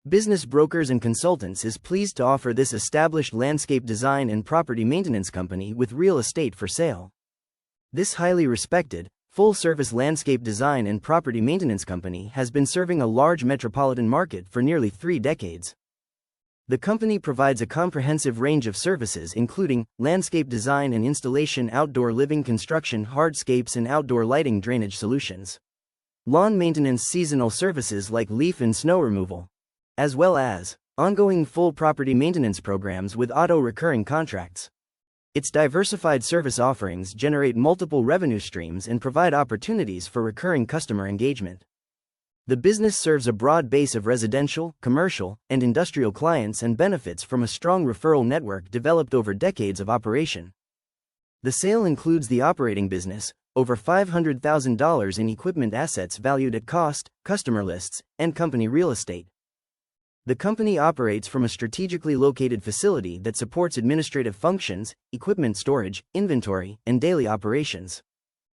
Business Brokers and Consultants is pleased to offer this established landscape design and property maintenance company with real estate for sale. This highly respected, full-service landscape design and property maintenance company has been serving a large metropolitan market for nearly 3 decades. The company provides a comprehensive range of services including landscape design and installation, outdoor living construction, hardscapes and outdoor lighting, drainage solutions, lawn maintenance, seasonal services like leaf and snow removal, as well as ongoing full property maintenance programs with auto-recurring contracts. Its diversified service offerings generate multiple revenue streams and provide opportunities for recurring customer engagement. The business serves a broad base of residential, commercial, and industrial clients and benefits from a strong referral network developed over decades of operation. The sale includes the operating business, over $500,000 in equipment assets valued at cost, customer lists, and company real estate. The company operates from a strategically located facility that supports administrative functions, equipment storage, inventory, and daily operations.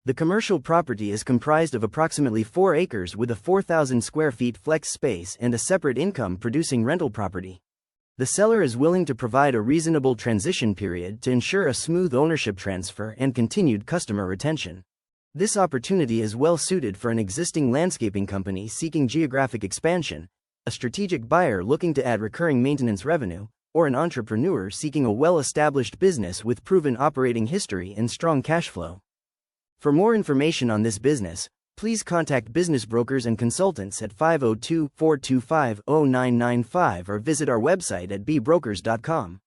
The commercial property is comprised of approximately 4 acres with a 4,000 square feet flex space and a separate income-producing rental property. The seller is willing to provide a reasonable transition period to ensure a smooth ownership transfer and continued customer retention. This opportunity is well suited for an existing landscaping company seeking geographic expansion, a strategic buyer looking to add recurring maintenance revenue, or an entrepreneur seeking a well-established business with proven operating history and strong cash flow. For more information on this business, please contact Business Brokers and Consultants at 502-425-0995 or visit our website at bbrokers.com.